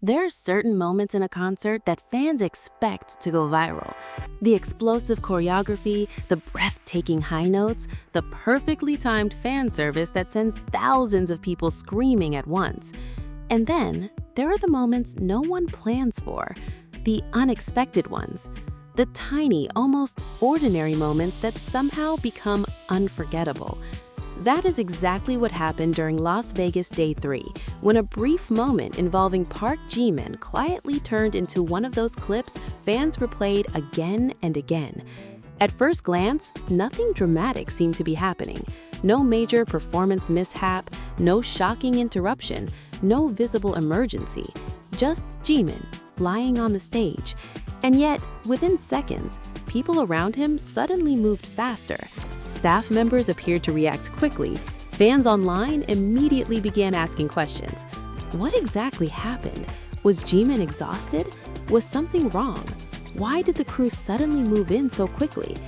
There are certain moments in a concert that fans expect to go viral. The explosive choreography, the breathtaking high notes, the perfectly timed fan service that sends thousands of people screaming at once. And then, there are the moments no one plans for, the unexpected ones, the tiny, almost ordinary moments that somehow become unforgettable. That is exactly what happened during Las Vegas Day 3, when a brief moment involving Park Jimin quietly turned into one of those clips fans replayed again and again. At first glance, nothing dramatic seemed to be happening. No major performance mishap, no shocking interruption, no visible emergency. Just Jimin, lying on the stage. And yet, within seconds, people around him suddenly moved faster. Staff members appeared to react quickly. Fans online immediately began asking questions. What exactly happened? Was Jimin exhausted? Was something wrong? Why did the crew suddenly move in so quickly?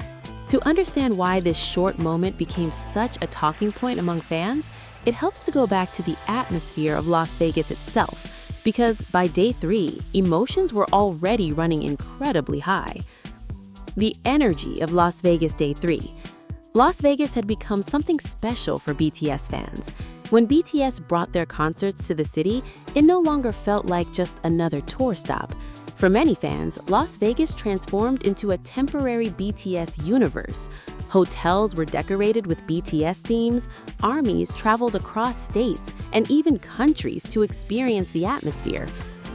To understand why this short moment became such a talking point among fans, it helps to go back to the atmosphere of Las Vegas itself. Because by day 3, emotions were already running incredibly high. The energy of Las Vegas Day 3. Las Vegas had become something special for BTS fans. When BTS brought their concerts to the city, it no longer felt like just another tour stop. For many fans, Las Vegas transformed into a temporary BTS universe. Hotels were decorated with BTS themes, armies traveled across states and even countries to experience the atmosphere.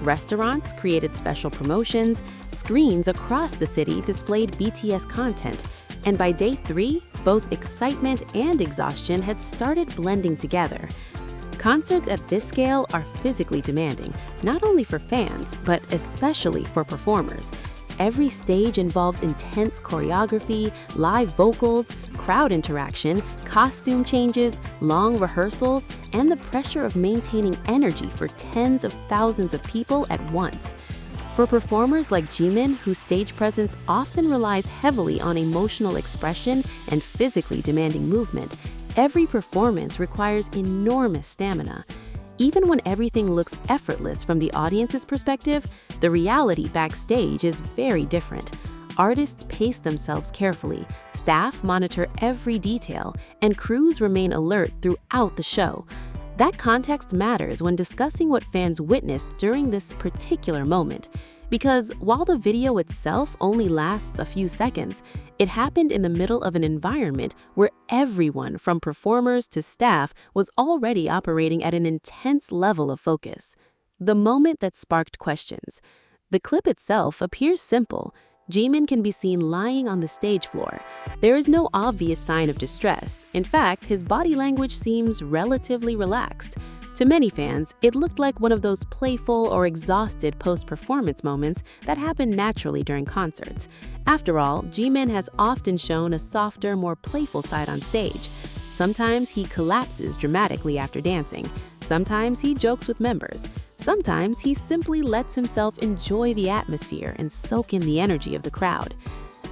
Restaurants created special promotions, screens across the city displayed BTS content, and by day 3, both excitement and exhaustion had started blending together. Concerts at this scale are physically demanding, not only for fans, but especially for performers. Every stage involves intense choreography, live vocals, crowd interaction, costume changes, long rehearsals, and the pressure of maintaining energy for tens of thousands of people at once. For performers like Jimin, whose stage presence often relies heavily on emotional expression and physically demanding movement, every performance requires enormous stamina. Even when everything looks effortless from the audience's perspective, the reality backstage is very different. Artists pace themselves carefully, staff monitor every detail, and crews remain alert throughout the show. That context matters when discussing what fans witnessed during this particular moment. Because while the video itself only lasts a few seconds, it happened in the middle of an environment where everyone from performers to staff was already operating at an intense level of focus. The moment that sparked questions. The clip itself appears simple. Jimin can be seen lying on the stage floor. There is no obvious sign of distress. In fact, his body language seems relatively relaxed. To many fans, it looked like one of those playful or exhausted post-performance moments that happen naturally during concerts. After all, Jimin has often shown a softer, more playful side on stage. Sometimes he collapses dramatically after dancing. Sometimes he jokes with members. Sometimes he simply lets himself enjoy the atmosphere and soak in the energy of the crowd.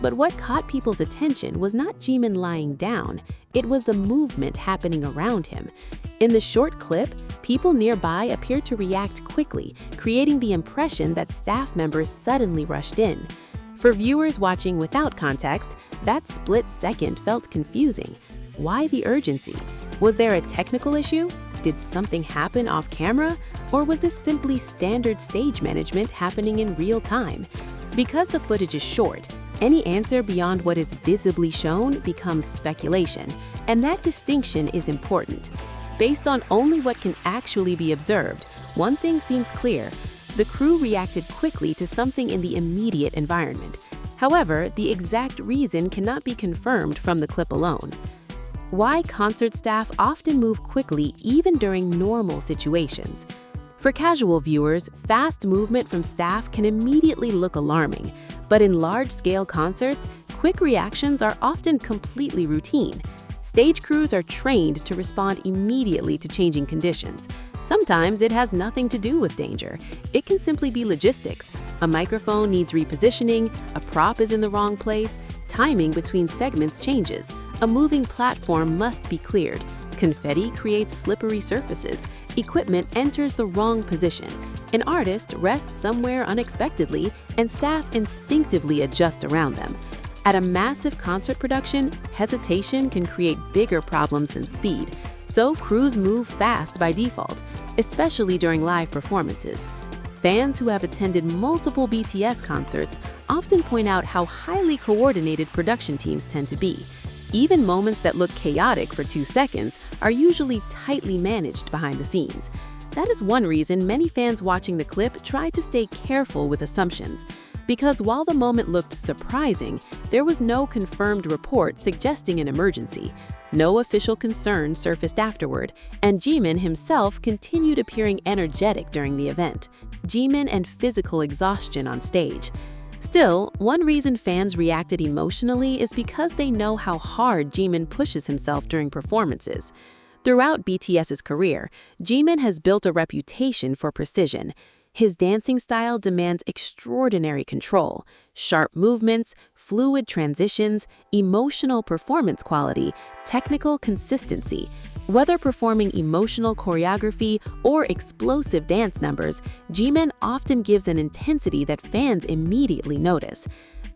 But what caught people's attention was not Jimin lying down, it was the movement happening around him. In the short clip, people nearby appeared to react quickly, creating the impression that staff members suddenly rushed in. For viewers watching without context, that split second felt confusing. Why the urgency? Was there a technical issue? Did something happen off camera? Or was this simply standard stage management happening in real time? Because the footage is short, any answer beyond what is visibly shown becomes speculation, and that distinction is important. Based on only what can actually be observed, one thing seems clear: the crew reacted quickly to something in the immediate environment. However, the exact reason cannot be confirmed from the clip alone. Why concert staff often move quickly even during normal situations. For casual viewers, fast movement from staff can immediately look alarming, but in large-scale concerts, quick reactions are often completely routine. Stage crews are trained to respond immediately to changing conditions. Sometimes it has nothing to do with danger. It can simply be logistics. A microphone needs repositioning, a prop is in the wrong place, timing between segments changes, a moving platform must be cleared, confetti creates slippery surfaces, equipment enters the wrong position. An artist rests somewhere unexpectedly, and staff instinctively adjust around them. At a massive concert production, hesitation can create bigger problems than speed, so crews move fast by default, especially during live performances. Fans who have attended multiple BTS concerts often point out how highly coordinated production teams tend to be. Even moments that look chaotic for 2 seconds are usually tightly managed behind the scenes. That is one reason many fans watching the clip try to stay careful with assumptions. Because while the moment looked surprising, there was no confirmed report suggesting an emergency. No official concerns surfaced afterward, and Jimin himself continued appearing energetic during the event. Jimin and physical exhaustion on stage. Still, one reason fans reacted emotionally is because they know how hard Jimin pushes himself during performances. Throughout BTS's career, Jimin has built a reputation for precision. His dancing style demands extraordinary control, sharp movements, fluid transitions, emotional performance quality, technical consistency. Whether performing emotional choreography or explosive dance numbers, Jimin often gives an intensity that fans immediately notice.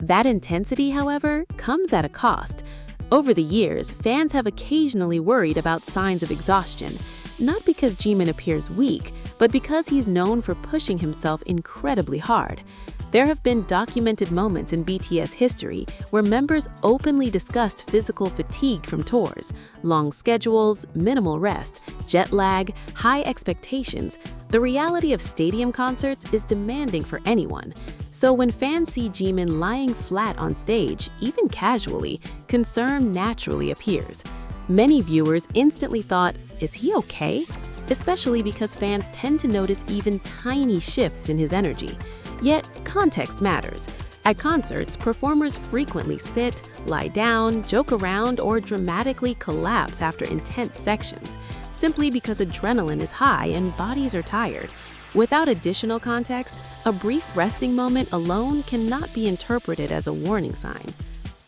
That intensity, however, comes at a cost. Over the years, fans have occasionally worried about signs of exhaustion, not because Jimin appears weak, but because he's known for pushing himself incredibly hard. There have been documented moments in BTS history where members openly discussed physical fatigue from tours, long schedules, minimal rest, jet lag, high expectations. The reality of stadium concerts is demanding for anyone. So when fans see Jimin lying flat on stage, even casually, concern naturally appears. Many viewers instantly thought, is he okay? Especially because fans tend to notice even tiny shifts in his energy. Yet, context matters. At concerts, performers frequently sit, lie down, joke around, or dramatically collapse after intense sections, simply because adrenaline is high and bodies are tired. Without additional context, a brief resting moment alone cannot be interpreted as a warning sign.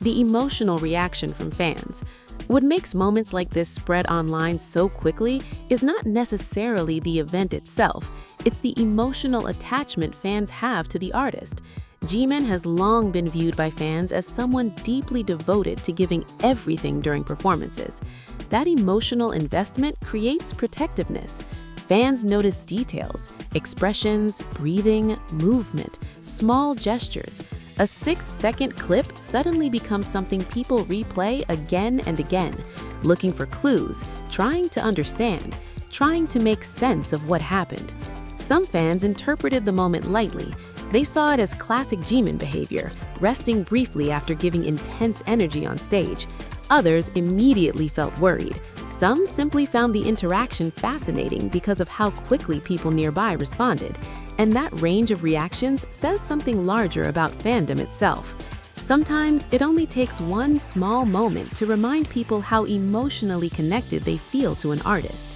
The emotional reaction from fans. What makes moments like this spread online so quickly is not necessarily the event itself, it's the emotional attachment fans have to the artist. Jimin has long been viewed by fans as someone deeply devoted to giving everything during performances. That emotional investment creates protectiveness. Fans notice details, expressions, breathing, movement, small gestures. A 6-second clip suddenly becomes something people replay again and again, looking for clues, trying to understand, trying to make sense of what happened. Some fans interpreted the moment lightly. They saw it as classic Jimin behavior, resting briefly after giving intense energy on stage. Others immediately felt worried. Some simply found the interaction fascinating because of how quickly people nearby responded. And that range of reactions says something larger about fandom itself. Sometimes it only takes one small moment to remind people how emotionally connected they feel to an artist.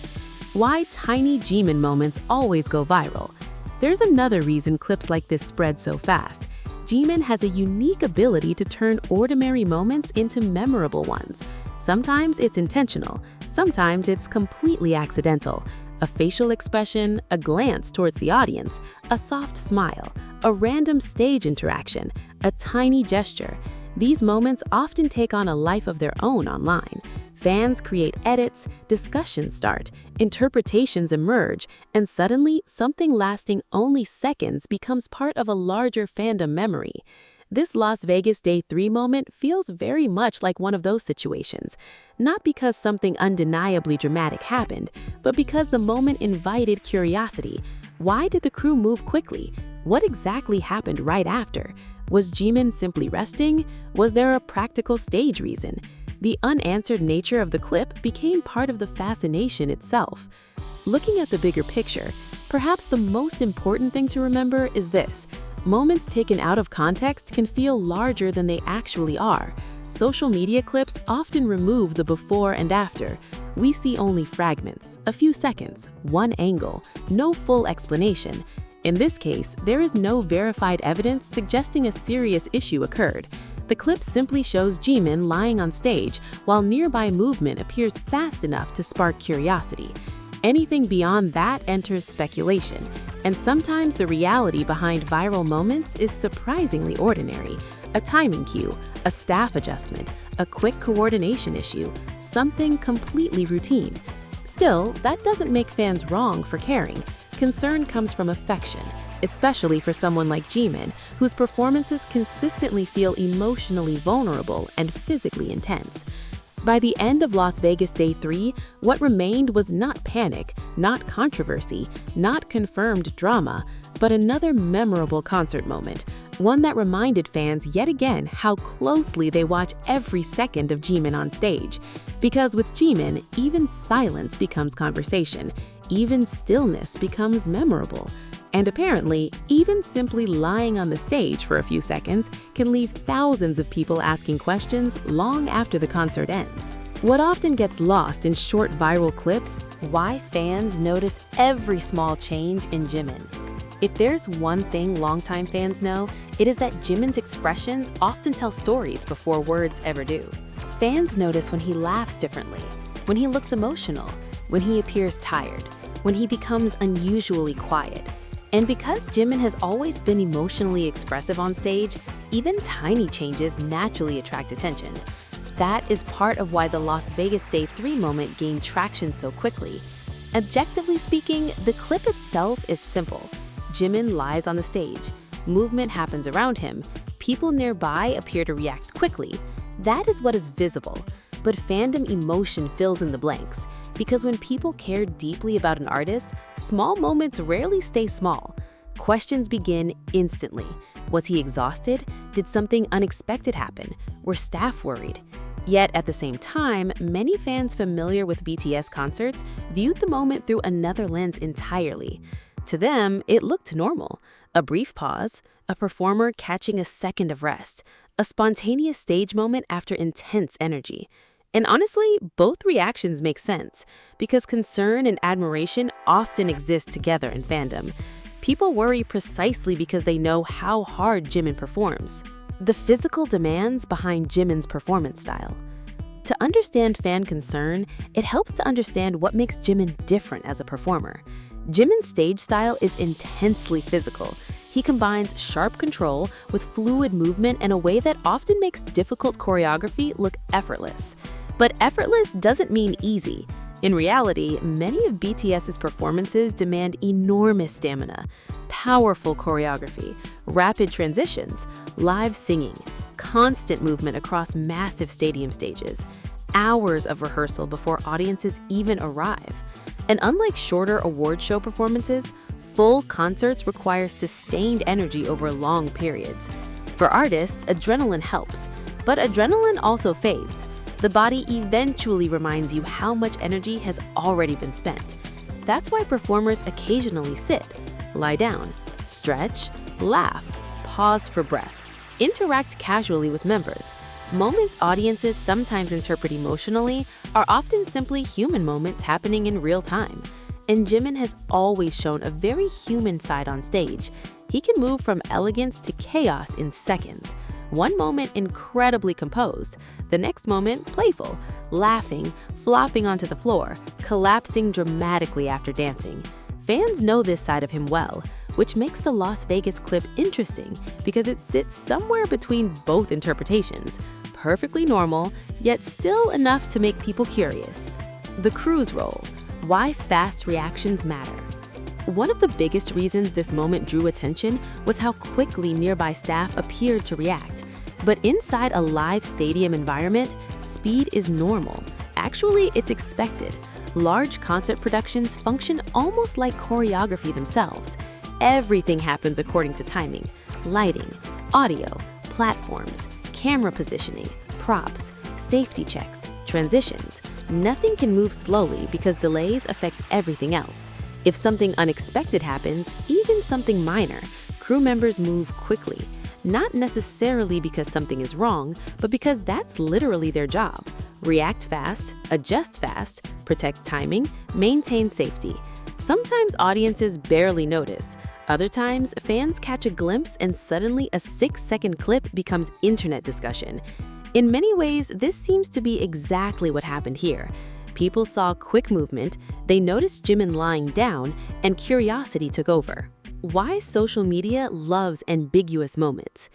Why tiny Jimin moments always go viral. There's another reason clips like this spread so fast. Jimin has a unique ability to turn ordinary moments into memorable ones. Sometimes it's intentional, sometimes it's completely accidental. A facial expression, a glance towards the audience, a soft smile, a random stage interaction, a tiny gesture. These moments often take on a life of their own online. Fans create edits, discussions start, interpretations emerge, and suddenly something lasting only seconds becomes part of a larger fandom memory. This Las Vegas Day 3 moment feels very much like one of those situations, not because something undeniably dramatic happened, but because the moment invited curiosity. Why did the crew move quickly? What exactly happened right after? Was Jimin simply resting? Was there a practical stage reason? The unanswered nature of the clip became part of the fascination itself. Looking at the bigger picture, perhaps the most important thing to remember is this. Moments taken out of context can feel larger than they actually are. Social media clips often remove the before and after. We see only fragments, a few seconds, one angle, no full explanation. In this case, there is no verified evidence suggesting a serious issue occurred. The clip simply shows Jimin lying on stage while nearby movement appears fast enough to spark curiosity. Anything beyond that enters speculation. And sometimes the reality behind viral moments is surprisingly ordinary. A timing cue, a staff adjustment, a quick coordination issue, something completely routine. Still, that doesn't make fans wrong for caring. Concern comes from affection, especially for someone like Jimin, whose performances consistently feel emotionally vulnerable and physically intense. By the end of Las Vegas Day 3, what remained was not panic, not controversy, not confirmed drama, but another memorable concert moment, one that reminded fans yet again how closely they watch every second of Jimin on stage. Because with Jimin, even silence becomes conversation, even stillness becomes memorable. And apparently, even simply lying on the stage for a few seconds can leave thousands of people asking questions long after the concert ends. What often gets lost in short viral clips, why fans notice every small change in Jimin. If there's one thing longtime fans know, it is that Jimin's expressions often tell stories before words ever do. Fans notice when he laughs differently, when he looks emotional, when he appears tired, when he becomes unusually quiet. And because Jimin has always been emotionally expressive on stage, even tiny changes naturally attract attention. That is part of why the Las Vegas Day 3 moment gained traction so quickly. Objectively speaking, the clip itself is simple. Jimin lies on the stage. Movement happens around him. People nearby appear to react quickly. That is what is visible. But fandom emotion fills in the blanks. Because when people care deeply about an artist, small moments rarely stay small. Questions begin instantly. Was he exhausted? Did something unexpected happen? Were staff worried? Yet at the same time, many fans familiar with BTS concerts viewed the moment through another lens entirely. To them, it looked normal. A brief pause, a performer catching a second of rest, a spontaneous stage moment after intense energy. And honestly, both reactions make sense, because concern and admiration often exist together in fandom. People worry precisely because they know how hard Jimin performs. The physical demands behind Jimin's performance style. To understand fan concern, it helps to understand what makes Jimin different as a performer. Jimin's stage style is intensely physical. He combines sharp control with fluid movement in a way that often makes difficult choreography look effortless. But effortless doesn't mean easy. In reality, many of BTS's performances demand enormous stamina, powerful choreography, rapid transitions, live singing, constant movement across massive stadium stages, hours of rehearsal before audiences even arrive. And unlike shorter award show performances, full concerts require sustained energy over long periods. For artists, adrenaline helps, but adrenaline also fades. The body eventually reminds you how much energy has already been spent. That's why performers occasionally sit, lie down, stretch, laugh, pause for breath, interact casually with members. Moments audiences sometimes interpret emotionally are often simply human moments happening in real time. And Jimin has always shown a very human side on stage. He can move from elegance to chaos in seconds. One moment incredibly composed, the next moment playful, laughing, flopping onto the floor, collapsing dramatically after dancing. Fans know this side of him well, which makes the Las Vegas clip interesting because it sits somewhere between both interpretations, perfectly normal, yet still enough to make people curious. The cruise roll. Why fast reactions matter. One of the biggest reasons this moment drew attention was how quickly nearby staff appeared to react. But inside a live stadium environment, speed is normal. Actually, it's expected. Large concert productions function almost like choreography themselves. Everything happens according to timing, lighting, audio, platforms, camera positioning, props, safety checks, transitions. Nothing can move slowly because delays affect everything else. If something unexpected happens, even something minor, crew members move quickly. Not necessarily because something is wrong, but because that's literally their job. React fast, adjust fast, protect timing, maintain safety. Sometimes audiences barely notice. Other times, fans catch a glimpse and suddenly a 6-second clip becomes internet discussion. In many ways, this seems to be exactly what happened here. People saw quick movement, they noticed Jimin lying down, and curiosity took over. Why social media loves ambiguous moments.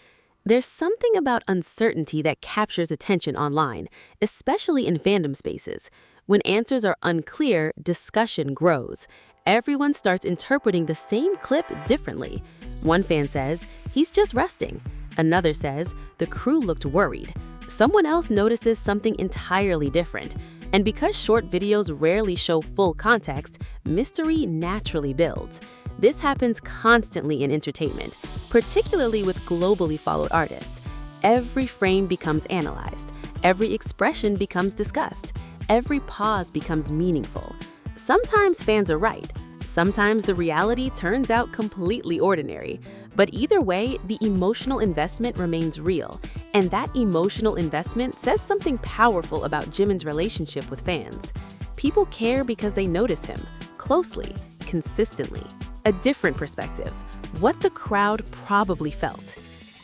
There's something about uncertainty that captures attention online, especially in fandom spaces. When answers are unclear, discussion grows. Everyone starts interpreting the same clip differently. One fan says, "He's just resting." Another says, "The crew looked worried." Someone else notices something entirely different. And because short videos rarely show full context, mystery naturally builds. This happens constantly in entertainment, particularly with globally followed artists. Every frame becomes analyzed. Every expression becomes discussed. Every pause becomes meaningful. Sometimes fans are right. Sometimes the reality turns out completely ordinary. But either way, the emotional investment remains real. And that emotional investment says something powerful about Jimin's relationship with fans. People care because they notice him, closely, consistently. A different perspective, what the crowd probably felt.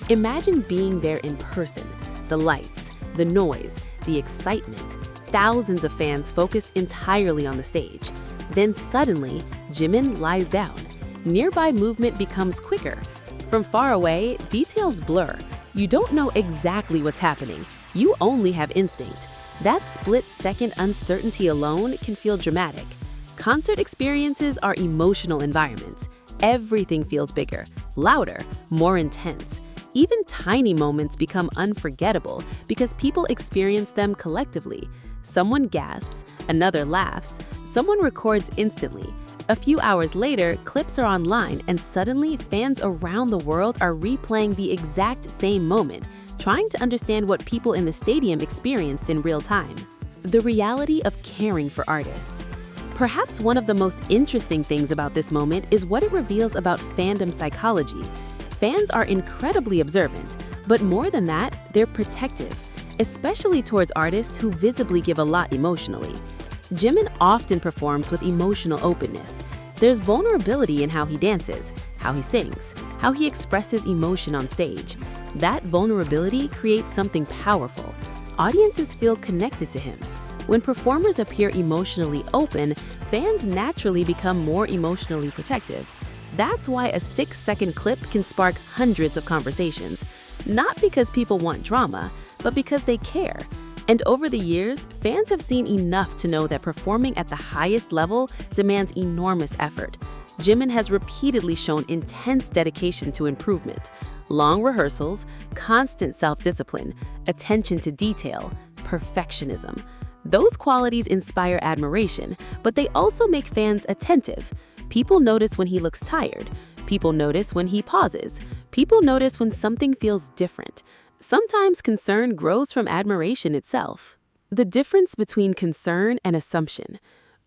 Imagine being there in person, the lights, the noise, the excitement, thousands of fans focused entirely on the stage. Then suddenly, Jimin lies down. Nearby movement becomes quicker. From far away, details blur. You don't know exactly what's happening. You only have instinct. That split-second uncertainty alone can feel dramatic. Concert experiences are emotional environments. Everything feels bigger, louder, more intense. Even tiny moments become unforgettable because people experience them collectively. Someone gasps, another laughs, someone records instantly. A few hours later, clips are online and suddenly fans around the world are replaying the exact same moment, trying to understand what people in the stadium experienced in real time. The reality of caring for artists. Perhaps one of the most interesting things about this moment is what it reveals about fandom psychology. Fans are incredibly observant, but more than that, they're protective, especially towards artists who visibly give a lot emotionally. Jimin often performs with emotional openness. There's vulnerability in how he dances, how he sings, how he expresses emotion on stage. That vulnerability creates something powerful. Audiences feel connected to him. When performers appear emotionally open, fans naturally become more emotionally protective. That's why a 6-second clip can spark hundreds of conversations. Not because people want drama, but because they care. And over the years, fans have seen enough to know that performing at the highest level demands enormous effort. Jimin has repeatedly shown intense dedication to improvement. Long rehearsals, constant self-discipline, attention to detail, perfectionism. Those qualities inspire admiration, but they also make fans attentive. People notice when he looks tired. People notice when he pauses. People notice when something feels different. Sometimes concern grows from admiration itself. The difference between concern and assumption.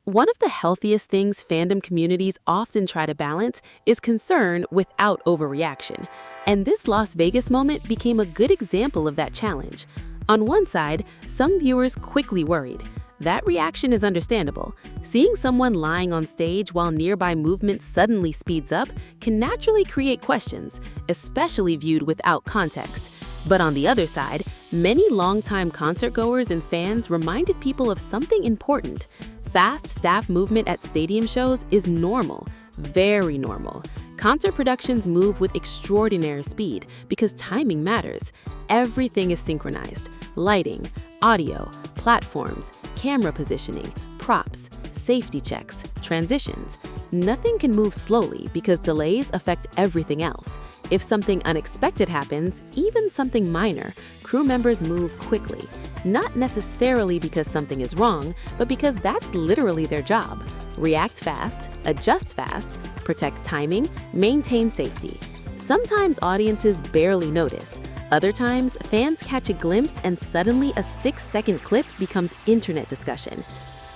One of the healthiest things fandom communities often try to balance is concern without overreaction. And this Las Vegas moment became a good example of that challenge. On one side, some viewers quickly worried. That reaction is understandable. Seeing someone lying on stage while nearby movement suddenly speeds up can naturally create questions, especially viewed without context. But on the other side, many longtime concertgoers and fans reminded people of something important. Fast staff movement at stadium shows is normal, very normal. Concert productions move with extraordinary speed because timing matters. Everything is synchronized. Lighting, audio, platforms, camera positioning, props, safety checks, transitions. Nothing can move slowly because delays affect everything else. If something unexpected happens, even something minor, crew members move quickly. Not necessarily because something is wrong, but because that's literally their job. React fast, adjust fast, protect timing, maintain safety. Sometimes audiences barely notice. Other times, fans catch a glimpse and suddenly a 6-second clip becomes internet discussion.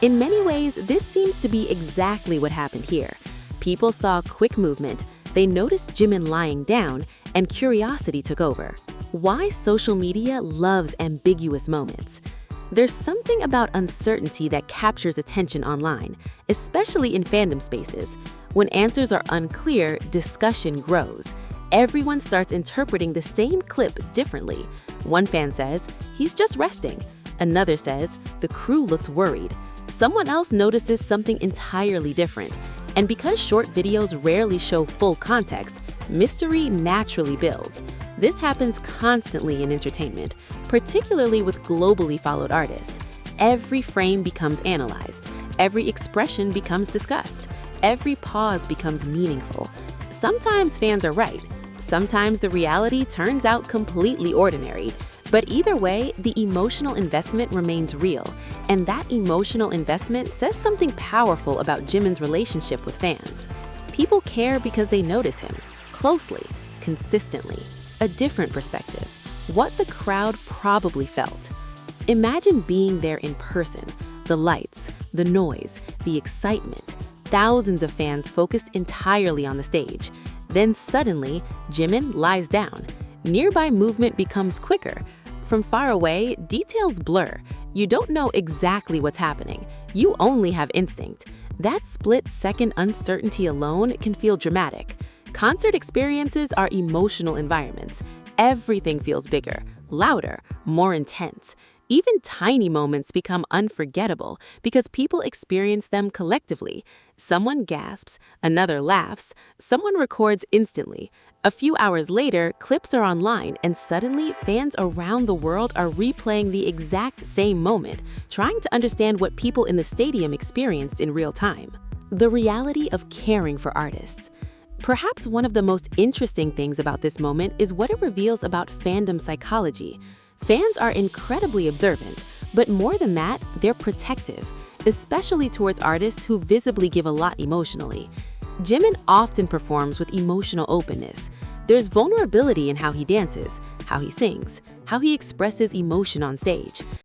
In many ways, this seems to be exactly what happened here. People saw quick movement, they noticed Jimin lying down, and curiosity took over. Why social media loves ambiguous moments. There's something about uncertainty that captures attention online, especially in fandom spaces. When answers are unclear, discussion grows. Everyone starts interpreting the same clip differently. One fan says, "He's just resting." Another says, "The crew looked worried." Someone else notices something entirely different. And because short videos rarely show full context, mystery naturally builds. This happens constantly in entertainment, particularly with globally followed artists. Every frame becomes analyzed, every expression becomes discussed, every pause becomes meaningful. Sometimes fans are right, sometimes the reality turns out completely ordinary. But either way, the emotional investment remains real, and that emotional investment says something powerful about Jimin's relationship with fans. People care because they notice him, closely, consistently, a different perspective, what the crowd probably felt. Imagine being there in person, the lights, the noise, the excitement, thousands of fans focused entirely on the stage. Then suddenly, Jimin lies down. Nearby movement becomes quicker. From far away, details blur. You don't know exactly what's happening. You only have instinct. That split-second uncertainty alone can feel dramatic. Concert experiences are emotional environments. Everything feels bigger, louder, more intense. Even tiny moments become unforgettable because people experience them collectively. Someone gasps, another laughs, someone records instantly. A few hours later, clips are online, and suddenly fans around the world are replaying the exact same moment, trying to understand what people in the stadium experienced in real time. The reality of caring for artists. Perhaps one of the most interesting things about this moment is what it reveals about fandom psychology. Fans are incredibly observant, but more than that, they're protective, especially towards artists who visibly give a lot emotionally. Jimin often performs with emotional openness. There's vulnerability in how he dances, how he sings, how he expresses emotion on stage.